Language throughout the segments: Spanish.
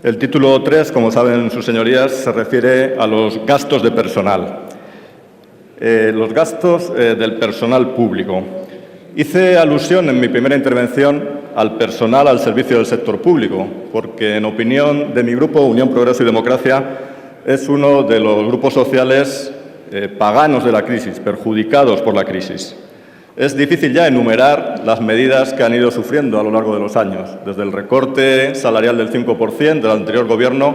El título 3, como saben sus señorías, se refiere a los gastos de personal. Los gastos del personal público. Hice alusión en mi primera intervención al personal al servicio del sector público, porque en opinión de mi grupo, Unión, Progreso y Democracia, es uno de los grupos sociales paganos de la crisis, perjudicados por la crisis. Es difícil ya enumerar las medidas que han ido sufriendo a lo largo de los años, desde el recorte salarial del 5% del anterior Gobierno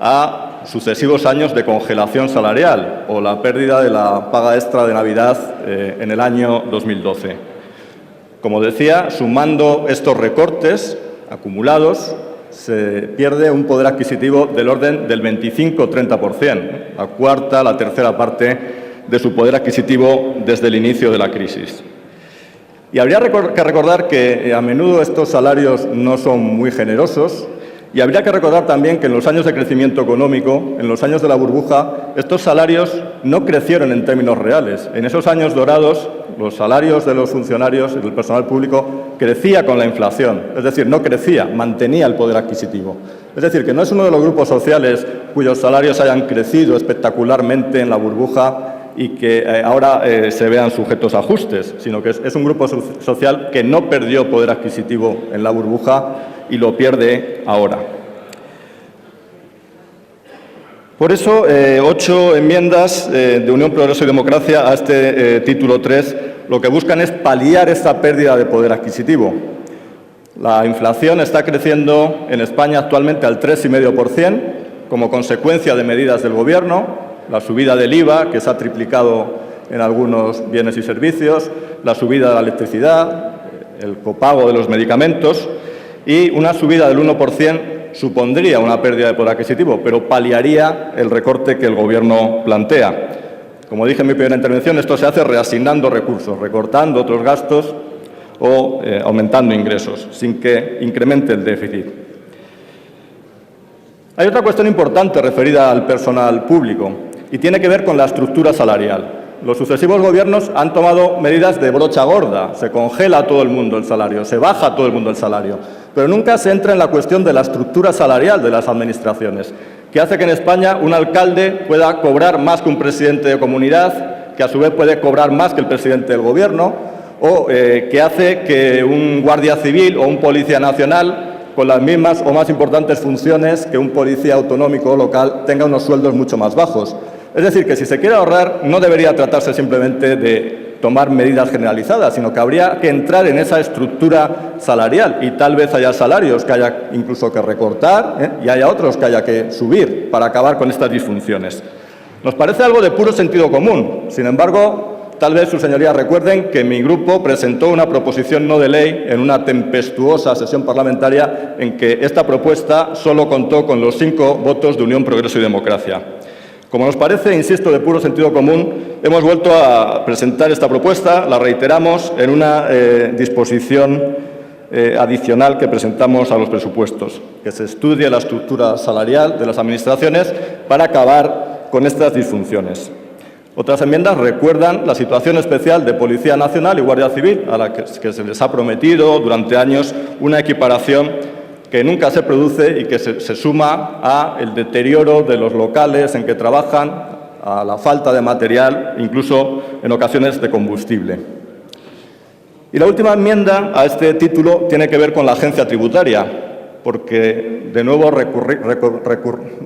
a sucesivos años de congelación salarial o la pérdida de la paga extra de Navidad en el año 2012. Como decía, sumando estos recortes acumulados, se pierde un poder adquisitivo del orden del 25-30%, la cuarta, la tercera parte de su poder adquisitivo desde el inicio de la crisis. Y habría que recordar que a menudo estos salarios no son muy generosos y habría que recordar también que en los años de crecimiento económico, en los años de la burbuja, estos salarios no crecieron en términos reales. En esos años dorados, los salarios de los funcionarios y del personal público crecía con la inflación, es decir, no crecía, mantenía el poder adquisitivo. Es decir, que no es uno de los grupos sociales cuyos salarios hayan crecido espectacularmente en la burbuja y que ahora se vean sujetos a ajustes, sino que es un grupo social que no perdió poder adquisitivo en la burbuja y lo pierde ahora. Por eso, 8 enmiendas de Unión, Progreso y Democracia a este título 3 lo que buscan es paliar esta pérdida de poder adquisitivo. La inflación está creciendo en España actualmente al 3,5% como consecuencia de medidas del Gobierno, la subida del IVA, que se ha triplicado en algunos bienes y servicios, la subida de la electricidad, el copago de los medicamentos y una subida del 1% supondría una pérdida de poder adquisitivo, pero paliaría el recorte que el Gobierno plantea. Como dije en mi primera intervención, esto se hace reasignando recursos, recortando otros gastos o aumentando ingresos, sin que incremente el déficit. Hay otra cuestión importante referida al personal público y tiene que ver con la estructura salarial. Los sucesivos gobiernos han tomado medidas de brocha gorda, se congela a todo el mundo el salario, se baja a todo el mundo el salario, pero nunca se entra en la cuestión de la estructura salarial de las administraciones, que hace que en España un alcalde pueda cobrar más que un presidente de comunidad, que a su vez puede cobrar más que el presidente del Gobierno, o que hace que un guardia civil o un policía nacional con las mismas o más importantes funciones que un policía autonómico o local tenga unos sueldos mucho más bajos. Es decir, que si se quiere ahorrar no debería tratarse simplemente de tomar medidas generalizadas, sino que habría que entrar en esa estructura salarial y tal vez haya salarios que haya incluso que recortar y haya otros que haya que subir para acabar con estas disfunciones. Nos parece algo de puro sentido común. Sin embargo, tal vez sus señorías recuerden que mi grupo presentó una proposición no de ley en una tempestuosa sesión parlamentaria en que esta propuesta solo contó con los 5 votos de Unión, Progreso y Democracia. Como nos parece, insisto, de puro sentido común, hemos vuelto a presentar esta propuesta, la reiteramos en una disposición adicional que presentamos a los presupuestos, que se estudie la estructura salarial de las administraciones para acabar con estas disfunciones. Otras enmiendas recuerdan la situación especial de Policía Nacional y Guardia Civil, a la que se les ha prometido durante años una equiparación que nunca se produce y que se suma al deterioro de los locales en que trabajan, a la falta de material, incluso en ocasiones de combustible. Y la última enmienda a este título tiene que ver con la agencia tributaria, porque, de nuevo,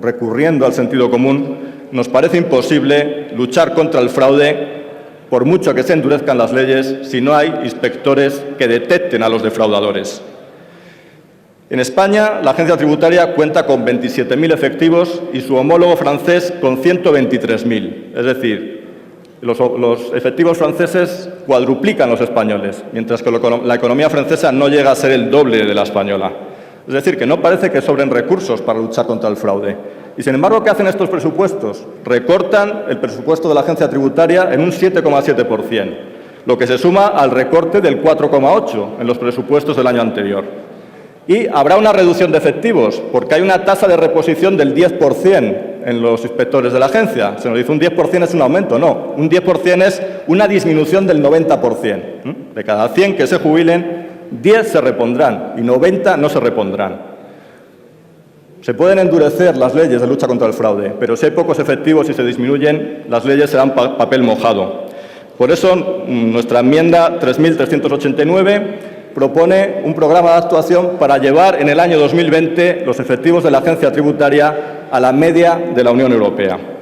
recurriendo al sentido común, nos parece imposible luchar contra el fraude, por mucho que se endurezcan las leyes, si no hay inspectores que detecten a los defraudadores. En España, la agencia tributaria cuenta con 27.000 efectivos y su homólogo francés con 123.000. Es decir, los efectivos franceses cuadruplican los españoles, mientras que la economía francesa no llega a ser el doble de la española. Es decir, que no parece que sobren recursos para luchar contra el fraude. Y, sin embargo, ¿qué hacen estos presupuestos? Recortan el presupuesto de la agencia tributaria en un 7,7%, lo que se suma al recorte del 4,8% en los presupuestos del año anterior. Y habrá una reducción de efectivos, porque hay una tasa de reposición del 10% en los inspectores de la agencia. Se nos dice un 10% es un aumento, no. Un 10% es una disminución del 90%. De cada 100 que se jubilen, 10 se repondrán y 90 no se repondrán. Se pueden endurecer las leyes de lucha contra el fraude, pero si hay pocos efectivos y se disminuyen, las leyes serán papel mojado. Por eso, nuestra enmienda 3389 propone un programa de actuación para llevar en el año 2020 los efectivos de la agencia tributaria a la media de la Unión Europea.